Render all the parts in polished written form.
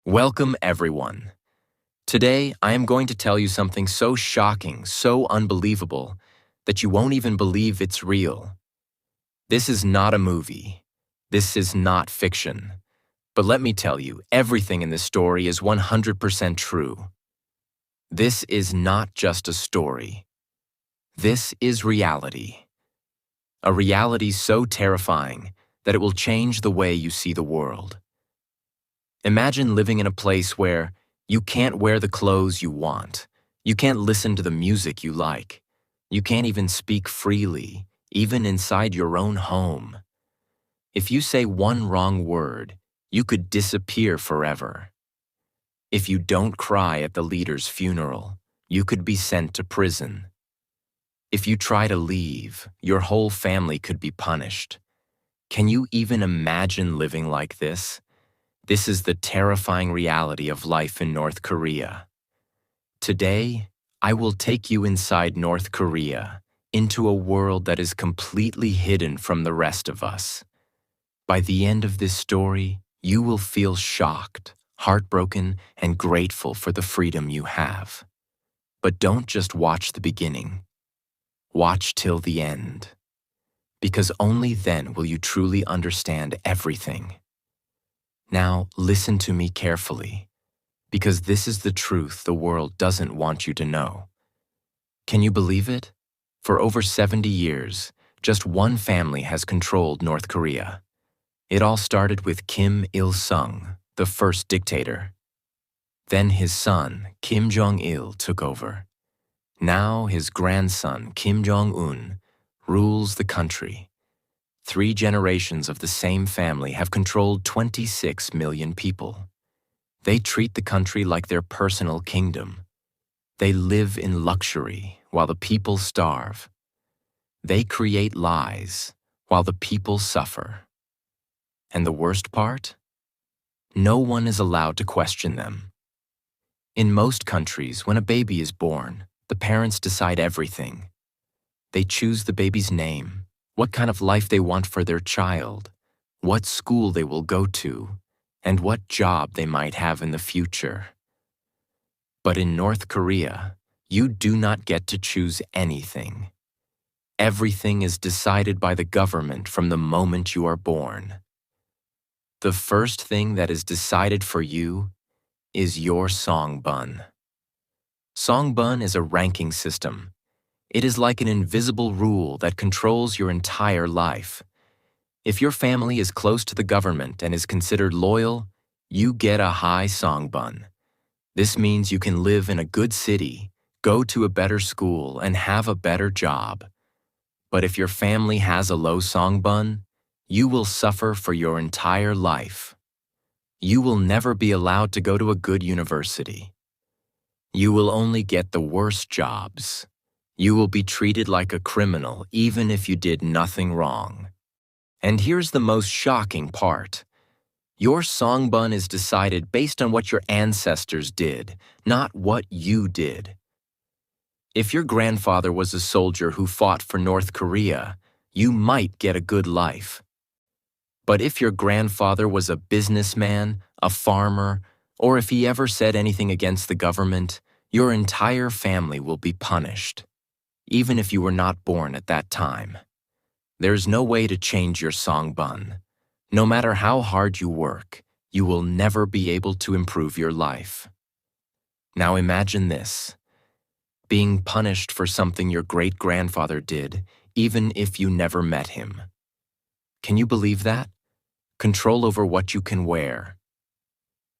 Welcome, everyone. Today, I am going to tell you something so shocking, so unbelievable, that you won't even believe it's real. This is not a movie. This is not fiction. But let me tell you, everything in this story is 100% true. This is not just a story. This is reality. A reality so terrifying that it will change the way you see the world. Imagine living in a place where you can't wear the clothes you want. You can't listen to the music you like. You can't even speak freely, even inside your own home. If you say one wrong word, you could disappear forever. If you don't cry at the leader's funeral, you could be sent to prison. If you try to leave, your whole family could be punished. Can you even imagine living like this? This is the terrifying reality of life in North Korea. Today, I will take you inside North Korea, into a world that is completely hidden from the rest of us. By the end of this story, you will feel shocked, heartbroken, and grateful for the freedom you have. But don't just watch the beginning. Watch till the end. Because only then will you truly understand everything. Now, listen to me carefully, because this is the truth the world doesn't want you to know. Can you believe it? For over 70 years, just one family has controlled North Korea. It all started with Kim Il-sung, the first dictator. Then his son, Kim Jong-il, took over. Now his grandson, Kim Jong-un, rules the country. 3 generations of the same family have controlled 26 million people. They treat the country like their personal kingdom. They live in luxury while the people starve. They create lies while the people suffer. And the worst part? No one is allowed to question them. In most countries, when a baby is born, the parents decide everything. They choose the baby's name, what kind of life they want for their child, what school they will go to, and what job they might have in the future. But in North Korea, you do not get to choose anything. Everything is decided by the government from the moment you are born. The first thing that is decided for you is your songbun. Songbun is a ranking system. It is like an invisible rule that controls your entire life. If your family is close to the government and is considered loyal, you get a high songbun. This means you can live in a good city, go to a better school, and have a better job. But if your family has a low songbun, you will suffer for your entire life. You will never be allowed to go to a good university. You will only get the worst jobs. You will be treated like a criminal even if you did nothing wrong. And here's the most shocking part. Your songbun is decided based on what your ancestors did, not what you did. If your grandfather was a soldier who fought for North Korea, you might get a good life. But if your grandfather was a businessman, a farmer, or if he ever said anything against the government, your entire family will be punished, even if you were not born at that time. There's no way to change your songbun. No matter how hard you work, you will never be able to improve your life. Now imagine this: being punished for something your great-grandfather did, even if you never met him. Can you believe that? Control over what you can wear.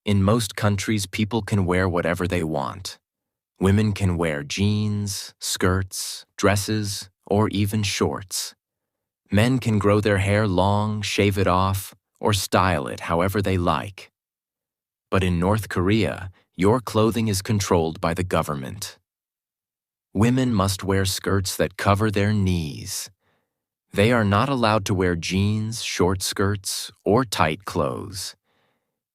In most countries, people can wear whatever they want. Women can wear jeans, skirts, dresses, or even shorts. Men can grow their hair long, shave it off, or style it however they like. But in North Korea, your clothing is controlled by the government. Women must wear skirts that cover their knees. They are not allowed to wear jeans, short skirts, or tight clothes.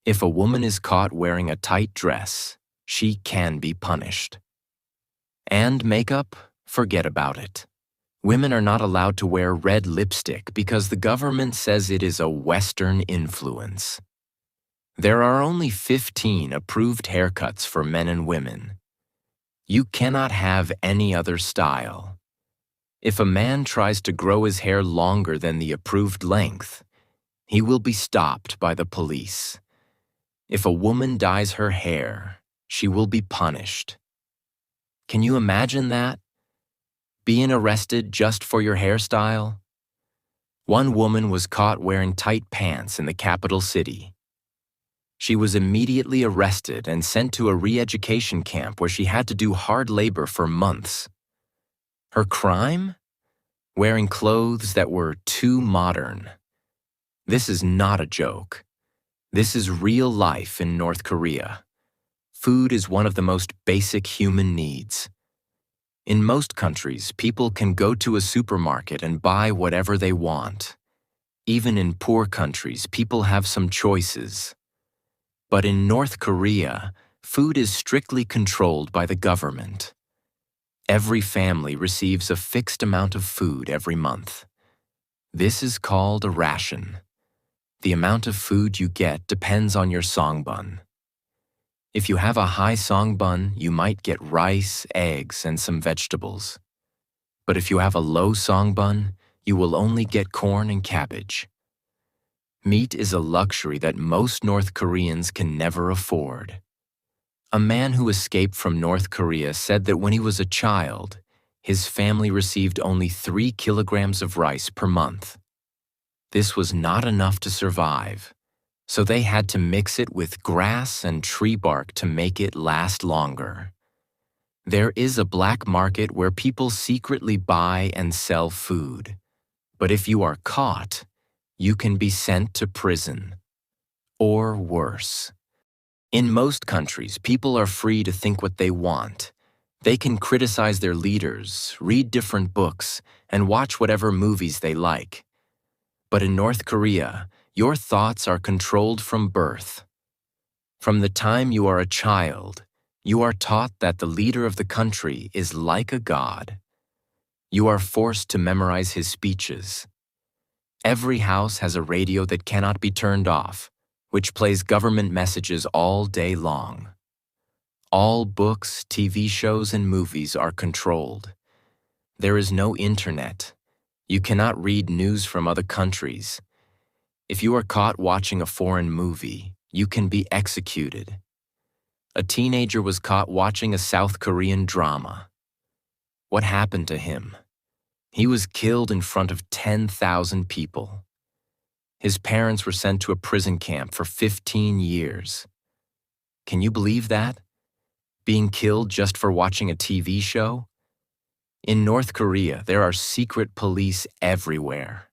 If a woman is caught wearing a tight dress, she can be punished. And makeup? Forget about it. Women are not allowed to wear red lipstick because the government says it is a Western influence. There are only 15 approved haircuts for men and women. You cannot have any other style. If a man tries to grow his hair longer than the approved length, he will be stopped by the police. If a woman dyes her hair, she will be punished. Can you imagine that? Being arrested just for your hairstyle? One woman was caught wearing tight pants in the capital city. She was immediately arrested and sent to a re-education camp where she had to do hard labor for months. Her crime? Wearing clothes that were too modern. This is not a joke. This is real life in North Korea. Food is one of the most basic human needs. In most countries, people can go to a supermarket and buy whatever they want. Even in poor countries, people have some choices. But in North Korea, food is strictly controlled by the government. Every family receives a fixed amount of food every month. This is called a ration. The amount of food you get depends on your songbun. If you have a high songbun, you might get rice, eggs, and some vegetables. But if you have a low songbun, you will only get corn and cabbage. Meat is a luxury that most North Koreans can never afford. A man who escaped from North Korea said that when he was a child, his family received only 3 kilograms of rice per month. This was not enough to survive, so they had to mix it with grass and tree bark to make it last longer. There is a black market where people secretly buy and sell food, but if you are caught, you can be sent to prison. Or worse. In most countries, people are free to think what they want. They can criticize their leaders, read different books, and watch whatever movies they like. But in North Korea, your thoughts are controlled from birth. From the time you are a child, you are taught that the leader of the country is like a god. You are forced to memorize his speeches. Every house has a radio that cannot be turned off, which plays government messages all day long. All books, TV shows, and movies are controlled. There is no internet. You cannot read news from other countries. If you are caught watching a foreign movie, you can be executed. A teenager was caught watching a South Korean drama. What happened to him? He was killed in front of 10,000 people. His parents were sent to a prison camp for 15 years. Can you believe that? Being killed just for watching a TV show? In North Korea, there are secret police everywhere.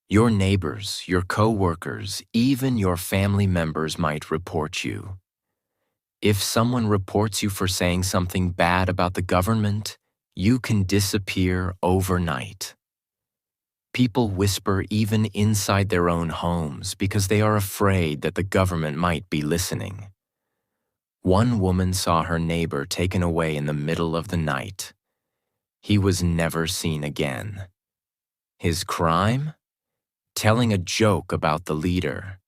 Your neighbors, your co-workers, even your family members might report you. If someone reports you for saying something bad about the government, you can disappear overnight. People whisper even inside their own homes because they are afraid that the government might be listening. One woman saw her neighbor taken away in the middle of the night. He was never seen again. His crime? Telling a joke about the leader.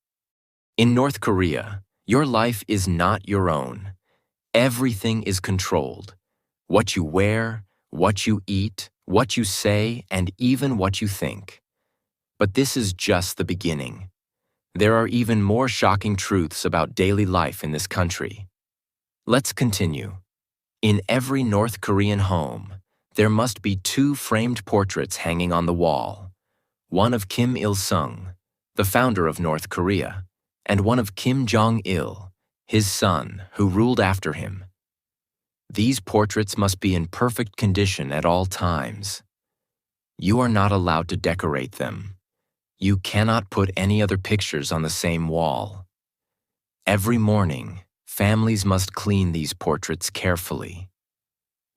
In North Korea, your life is not your own. Everything is controlled. What you wear, what you eat, what you say, and even what you think. But this is just the beginning. There are even more shocking truths about daily life in this country. Let's continue. In every North Korean home, there must be 2 framed portraits hanging on the wall. One of Kim Il-sung, the founder of North Korea, and one of Kim Jong-il, his son, who ruled after him. These portraits must be in perfect condition at all times. You are not allowed to decorate them. You cannot put any other pictures on the same wall. Every morning, families must clean these portraits carefully.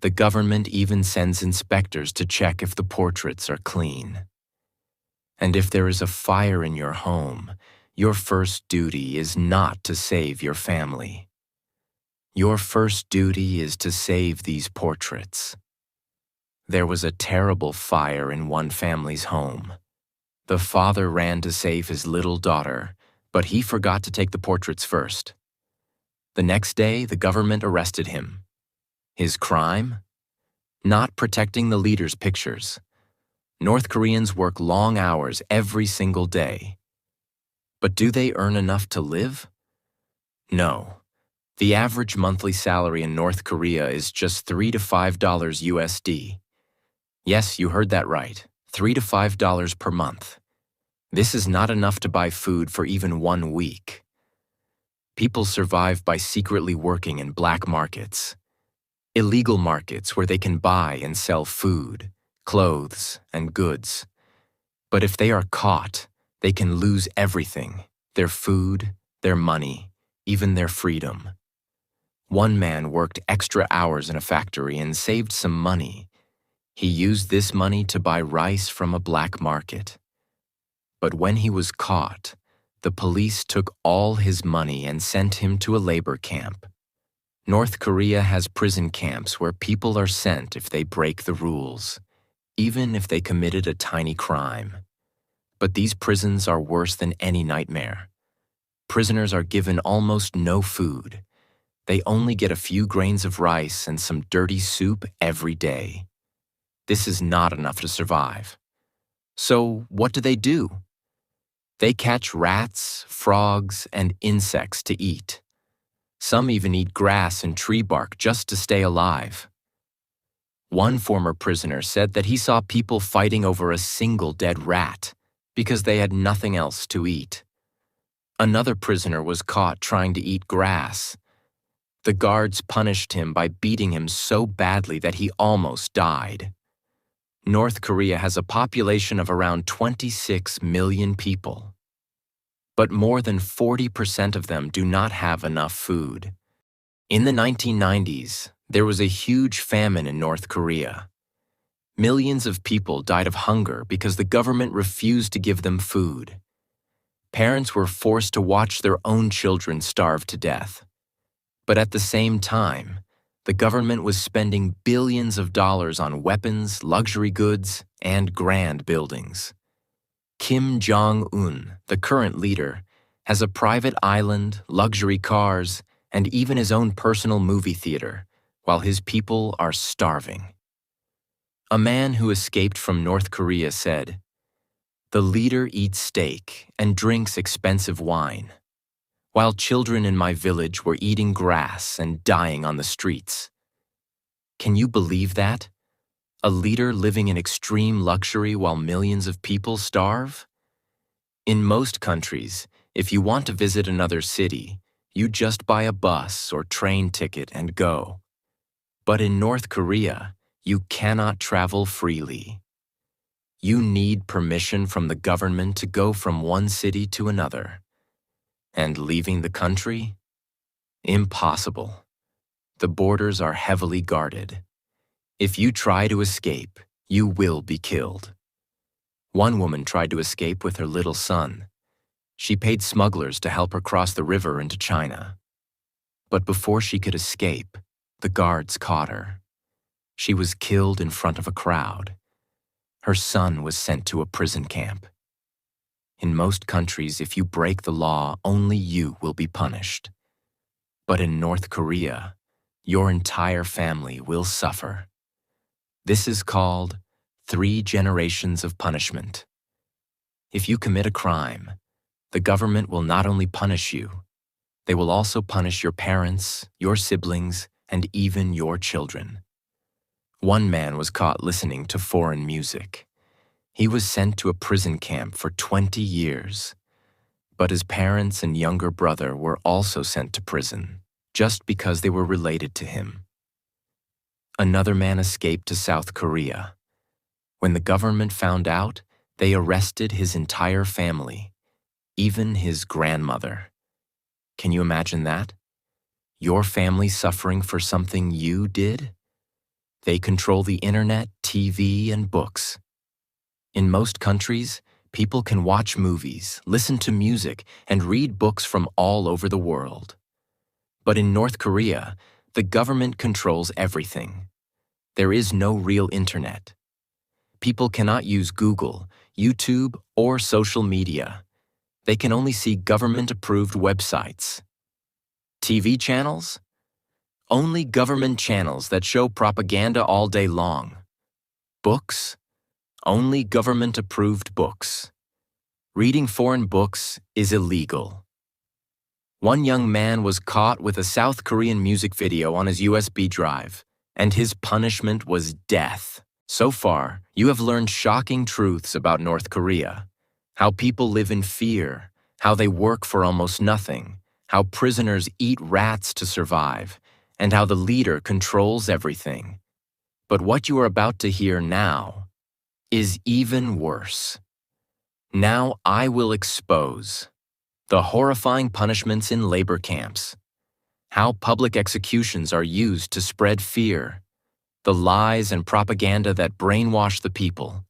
The government even sends inspectors to check if the portraits are clean. And if there is a fire in your home, your first duty is not to save your family. Your first duty is to save these portraits. There was a terrible fire in one family's home. The father ran to save his little daughter, But he forgot to take the portraits first. The next day, the government arrested him. His crime? Not protecting the leader's pictures. North Koreans work long hours every single day. But do they earn enough to live? No. The average monthly salary in North Korea is just $3 to $5 USD. Yes, you heard that right. $3 to $5 per month. This is not enough to buy food for even 1 week. People survive by secretly working in black markets. Illegal markets where they can buy and sell food, clothes, and goods. But if they are caught, they can lose everything: their food, their money, even their freedom. One man worked extra hours in a factory and saved some money. He used this money to buy rice from a black market. But when he was caught, the police took all his money and sent him to a labor camp. North Korea has prison camps where people are sent if they break the rules, even if they committed a tiny crime. But these prisons are worse than any nightmare. Prisoners are given almost no food. They only get a few grains of rice and some dirty soup every day. This is not enough to survive. So what do? They catch rats, frogs, and insects to eat. Some even eat grass and tree bark just to stay alive. One former prisoner said that he saw people fighting over a single dead rat because they had nothing else to eat. Another prisoner was caught trying to eat grass. The guards punished him by beating him so badly that he almost died. North Korea has a population of around 26 million people. But more than 40% of them do not have enough food. In the 1990s, there was a huge famine in North Korea. Millions of people died of hunger because the government refused to give them food. Parents were forced to watch their own children starve to death. But at the same time, the government was spending billions of dollars on weapons, luxury goods, and grand buildings. Kim Jong-un, the current leader, has a private island, luxury cars, and even his own personal movie theater, while his people are starving. A man who escaped from North Korea said, "The leader eats steak and drinks expensive wine, while children in my village were eating grass and dying on the streets." Can you believe that? A leader living in extreme luxury while millions of people starve? In most countries, if you want to visit another city, you just buy a bus or train ticket and go. But in North Korea, you cannot travel freely. You need permission from the government to go from one city to another. And leaving the country? Impossible. The borders are heavily guarded. If you try to escape, you will be killed. One woman tried to escape with her little son. She paid smugglers to help her cross the river into China. But before she could escape, the guards caught her. She was killed in front of a crowd. Her son was sent to a prison camp. In most countries, if you break the law, only you will be punished. But in North Korea, your entire family will suffer. This is called 3 generations of punishment. If you commit a crime, the government will not only punish you, they will also punish your parents, your siblings, and even your children. One man was caught listening to foreign music. He was sent to a prison camp for 20 years. But his parents and younger brother were also sent to prison, just because they were related to him. Another man escaped to South Korea. When the government found out, they arrested his entire family, even his grandmother. Can you imagine that? Your family suffering for something you did? They control the internet, TV, and books. In most countries, people can watch movies, listen to music, and read books from all over the world. But in North Korea, the government controls everything. There is no real internet. People cannot use Google, YouTube, or social media. They can only see government-approved websites. TV channels? Only government channels that show propaganda all day long. Books? Only government-approved books. Reading foreign books is illegal. One young man was caught with a South Korean music video on his USB drive, and his punishment was death. So far, you have learned shocking truths about North Korea. How people live in fear, how they work for almost nothing, how prisoners eat rats to survive, and how the leader controls everything. But what you are about to hear now is even worse. Now I will expose the horrifying punishments in labor camps, how public executions are used to spread fear, the lies and propaganda that brainwash the people,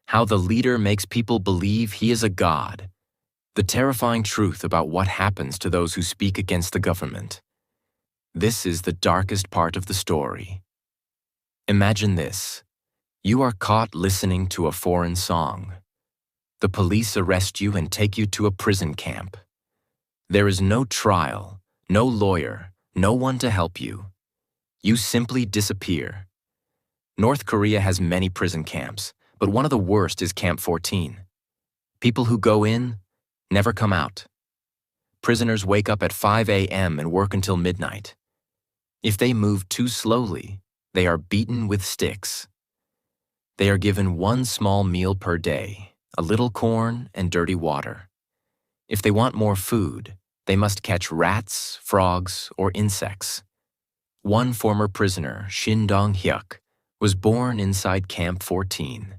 how the leader makes people believe he is a god, the terrifying truth about what happens to those who speak against the government. This is the darkest part of the story. Imagine this. You are caught listening to a foreign song. The police arrest you and take you to a prison camp. There is no trial, no lawyer, no one to help you. You simply disappear. North Korea has many prison camps, but one of the worst is Camp 14. People who go in never come out. Prisoners wake up at 5 a.m. and work until midnight. If they move too slowly, they are beaten with sticks. They are given one small meal per day, a little corn and dirty water. If they want more food, they must catch rats, frogs, or insects. One former prisoner, Shin Dong-hyuk, was born inside Camp 14.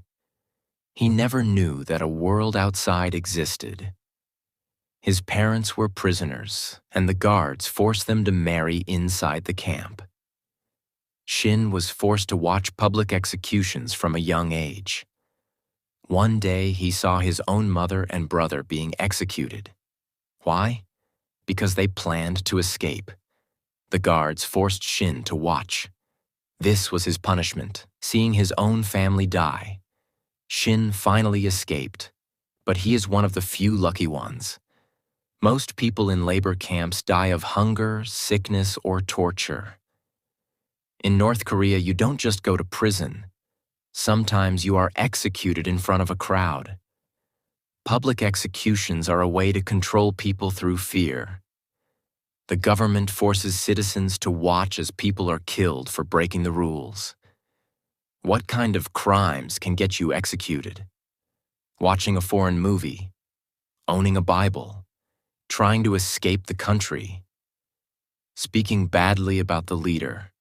He never knew that a world outside existed. His parents were prisoners, and the guards forced them to marry inside the camp. Shin was forced to watch public executions from a young age. One day, he saw his own mother and brother being executed. Why? Because they planned to escape. The guards forced Shin to watch. This was his punishment, seeing his own family die. Shin finally escaped, but he is one of the few lucky ones. Most people in labor camps die of hunger, sickness, or torture. In North Korea, you don't just go to prison. Sometimes you are executed in front of a crowd. Public executions are a way to control people through fear. The government forces citizens to watch as people are killed for breaking the rules. What kind of crimes can get you executed? Watching a foreign movie, owning a Bible, trying to escape the country, speaking badly about the leader.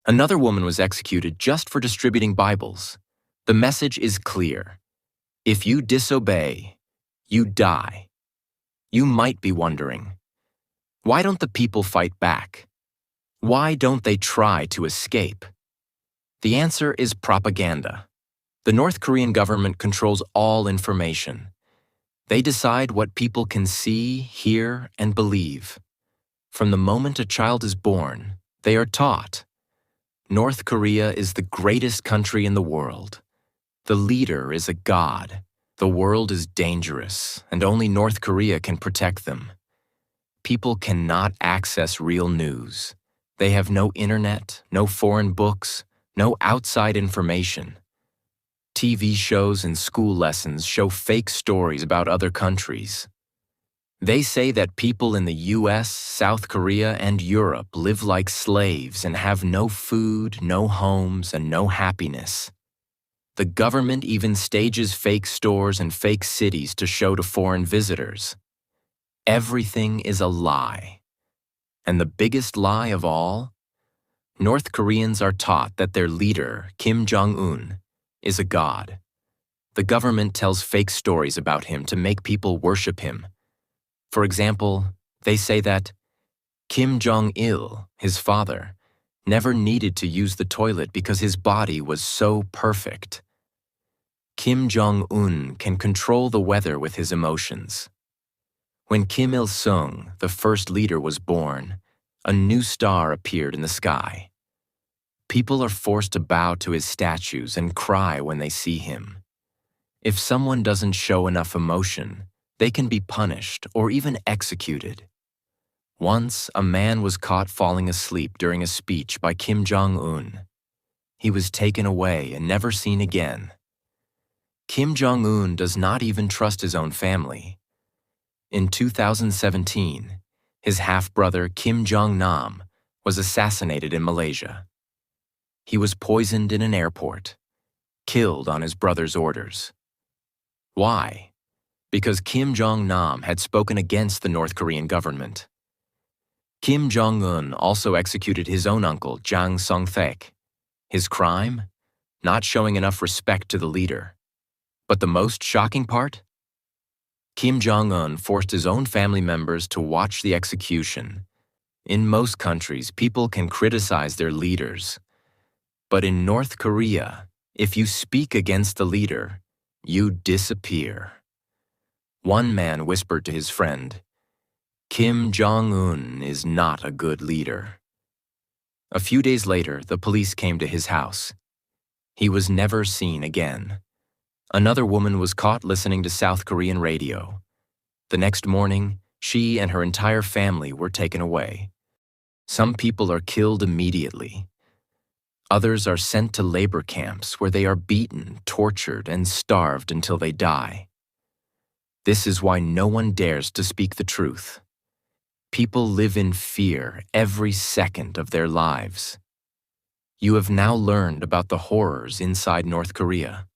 Another woman was executed just for distributing Bibles. The message is clear. If you disobey, you die. You might be wondering, why don't the people fight back? Why don't they try to escape? The answer is propaganda. The North Korean government controls all information. They decide what people can see, hear, and believe. From the moment a child is born, they are taught. North Korea is the greatest country in the world. The leader is a god. The world is dangerous, and only North Korea can protect them. People cannot access real news. They have no internet, no foreign books, no outside information. TV shows and school lessons show fake stories about other countries. They say that people in the US, South Korea, and Europe live like slaves and have no food, no homes, and no happiness. The government even stages fake stores and fake cities to show to foreign visitors. Everything is a lie. And the biggest lie of all? North Koreans are taught that their leader, Kim Jong-un, is a god. The government tells fake stories about him to make people worship him. For example, they say that Kim Jong-il, his father, never needed to use the toilet because his body was so perfect. Kim Jong-un can control the weather with his emotions. When Kim Il-sung, the first leader, was born, a new star appeared in the sky. People are forced to bow to his statues and cry when they see him. If someone doesn't show enough emotion, They can be punished or even executed. Once, a man was caught falling asleep during a speech by Kim Jong-un. He was taken away and never seen again. Kim Jong-un does not even trust his own family. In 2017, his half-brother Kim Jong-nam was assassinated in Malaysia. He was poisoned in an airport, killed on his brother's orders. Why? Because Kim Jong-nam had spoken against the North Korean government. Kim Jong-un also executed his own uncle, Jang Song-thaek. His crime? Not showing enough respect to the leader. But the most shocking part? Kim Jong-un forced his own family members to watch the execution. In most countries, people can criticize their leaders. But in North Korea, if you speak against the leader, you disappear. One man whispered to his friend, "Kim Jong-un is not a good leader." A few days later, the police came to his house. He was never seen again. Another woman was caught listening to South Korean radio. The next morning, she and her entire family were taken away. Some people are killed immediately. Others are sent to labor camps where they are beaten, tortured, and starved until they die. This is why no one dares to speak the truth. People live in fear every second of their lives. You have now learned about the horrors inside North Korea.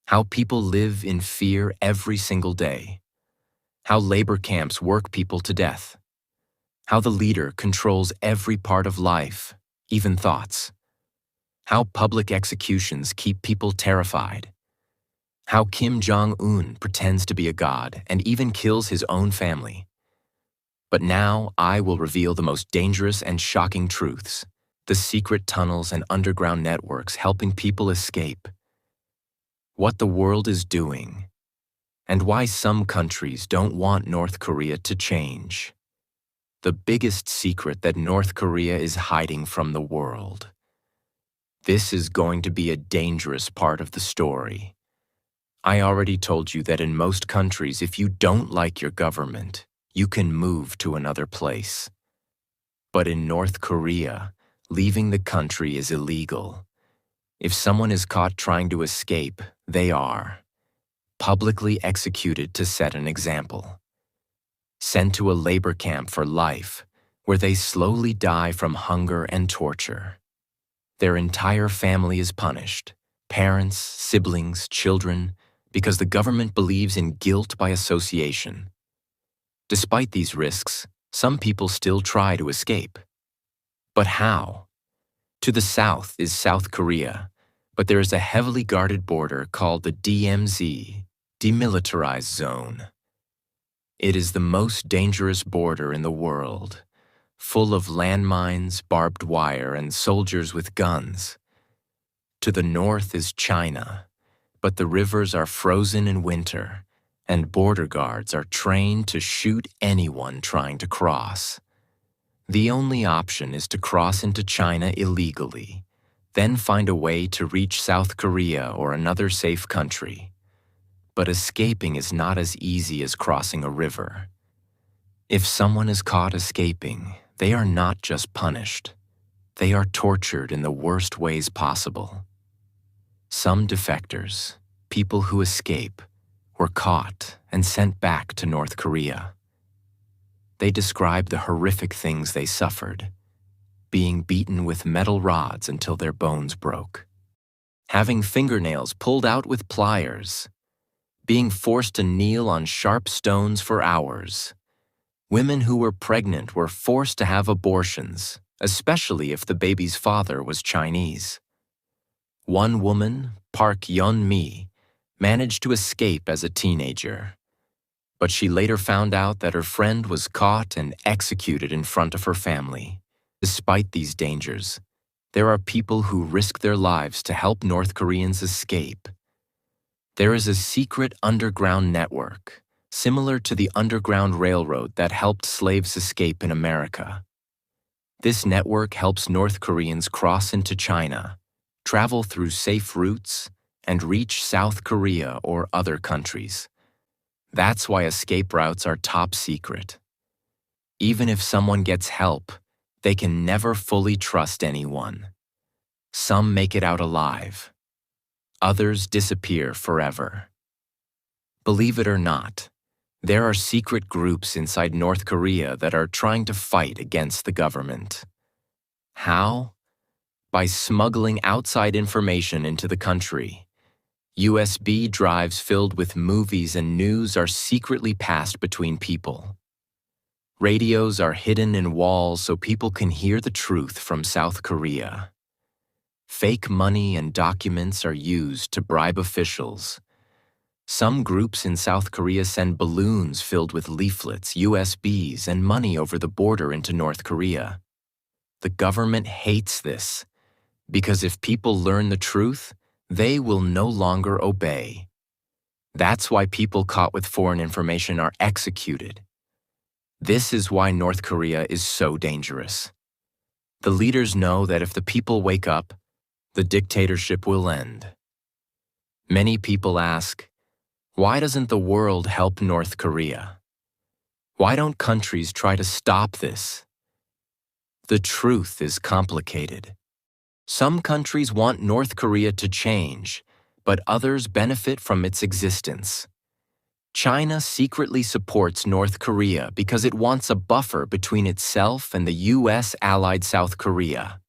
How people live in fear every single day. How labor camps work people to death. How the leader controls every part of life, even thoughts. How public executions keep people terrified. How Kim Jong-un pretends to be a god and even kills his own family. But now I will reveal the most dangerous and shocking truths, the secret tunnels and underground networks helping people escape. What the world is doing, and why some countries don't want North Korea to change. The biggest secret that North Korea is hiding from the world. This is going to be a dangerous part of the story. I already told you that in most countries, if you don't like your government, you can move to another place. But in North Korea, leaving the country is illegal. If someone is caught trying to escape, they are publicly executed to set an example. Sent to a labor camp for life, where they slowly die from hunger and torture. Their entire family is punished, parents, siblings, children, because the government believes in guilt by association. Despite these risks, some people still try to escape. But how? To the south is South Korea, but there is a heavily guarded border called the DMZ, Demilitarized Zone. It is the most dangerous border in the world, full of landmines, barbed wire, and soldiers with guns. To the north is China, but the rivers are frozen in winter, and border guards are trained to shoot anyone trying to cross. The only option is to cross into China illegally, then find a way to reach South Korea or another safe country. But escaping is not as easy as crossing a river. If someone is caught escaping, they are not just punished. They are tortured in the worst ways possible. Some defectors, people who escape, were caught and sent back to North Korea. They described the horrific things they suffered, being beaten with metal rods until their bones broke, having fingernails pulled out with pliers, being forced to kneel on sharp stones for hours. Women who were pregnant were forced to have abortions, especially if the baby's father was Chinese. One woman, Park Yeon-mi, managed to escape as a teenager, but she later found out that her friend was caught and executed in front of her family. Despite these dangers, there are people who risk their lives to help North Koreans escape. There is a secret underground network, similar to the Underground Railroad that helped slaves escape in America. This network helps North Koreans cross into China, travel through safe routes, and reach South Korea or other countries. That's why escape routes are top secret. Even if someone gets help, they can never fully trust anyone. Some make it out alive. Others disappear forever. Believe it or not, there are secret groups inside North Korea that are trying to fight against the government. How? By smuggling outside information into the country. USB drives filled with movies and news are secretly passed between people. Radios are hidden in walls so people can hear the truth from South Korea. Fake money and documents are used to bribe officials. Some groups in South Korea send balloons filled with leaflets, USBs, and money over the border into North Korea. The government hates this, because if people learn the truth, they will no longer obey. That's why people caught with foreign information are executed. This is why North Korea is so dangerous. The leaders know that if the people wake up, the dictatorship will end. Many people ask, why doesn't the world help North Korea? Why don't countries try to stop this? The truth is complicated. Some countries want North Korea to change, but others benefit from its existence. China secretly supports North Korea because it wants a buffer between itself and the US-allied South Korea.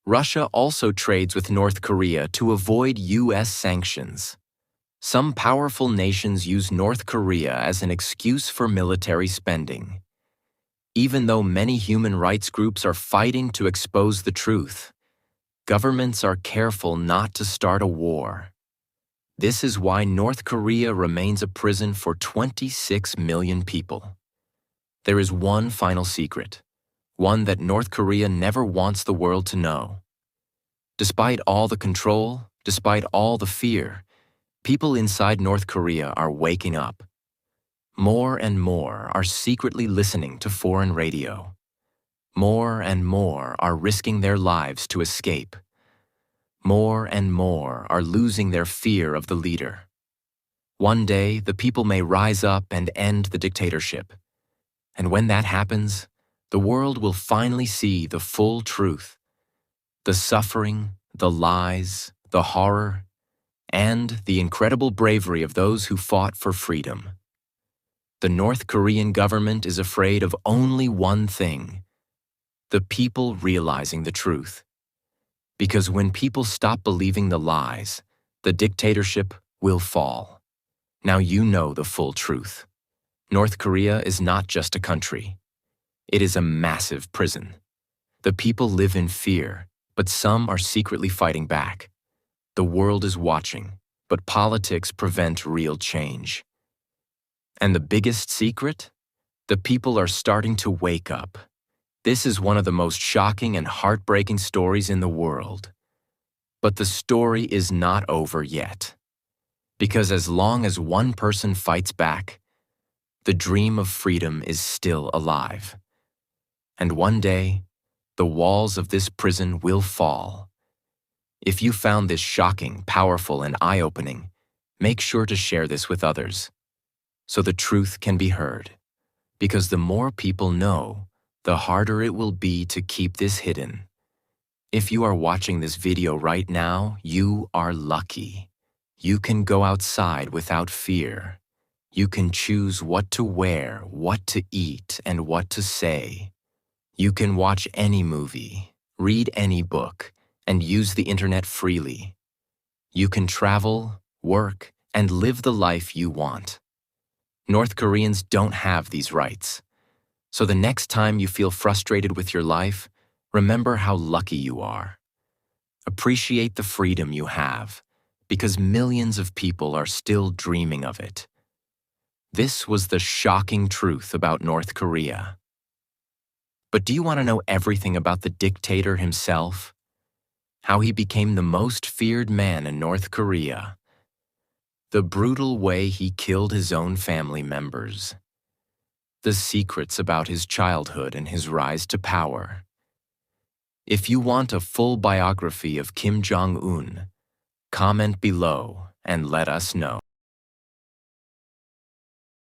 Russia also trades with North Korea to avoid US sanctions. Some powerful nations use North Korea as an excuse for military spending. Even though many human rights groups are fighting to expose the truth, governments are careful not to start a war. This is why North Korea remains a prison for 26 million people. There is one final secret, one that North Korea never wants the world to know. Despite all the control, despite all the fear, people inside North Korea are waking up. More and more are secretly listening to foreign radio. More and more are risking their lives to escape. More and more are losing their fear of the leader. One day, the people may rise up and end the dictatorship. And when that happens, the world will finally see the full truth. The suffering, the lies, the horror, and the incredible bravery of those who fought for freedom. The North Korean government is afraid of only one thing: the people realizing the truth. Because when people stop believing the lies, the dictatorship will fall. Now you know the full truth. North Korea is not just a country. It is a massive prison. The people live in fear, but some are secretly fighting back. The world is watching, but politics prevent real change. And the biggest secret? The people are starting to wake up. This is one of the most shocking and heartbreaking stories in the world. But the story is not over yet. Because as long as one person fights back, the dream of freedom is still alive. And one day, the walls of this prison will fall. If you found this shocking, powerful, and eye-opening, make sure to share this with others, so the truth can be heard. Because the more people know, the harder it will be to keep this hidden. If you are watching this video right now, you are lucky. You can go outside without fear. You can choose what to wear, what to eat, and what to say. You can watch any movie, read any book, and use the internet freely. You can travel, work, and live the life you want. North Koreans don't have these rights. So the next time you feel frustrated with your life, remember how lucky you are. Appreciate the freedom you have, because millions of people are still dreaming of it. This was the shocking truth about North Korea. But do you want to know everything about the dictator himself? How he became the most feared man in North Korea? The brutal way he killed his own family members? The secrets about his childhood and his rise to power? If you want a full biography of Kim Jong-un, comment below and let us know.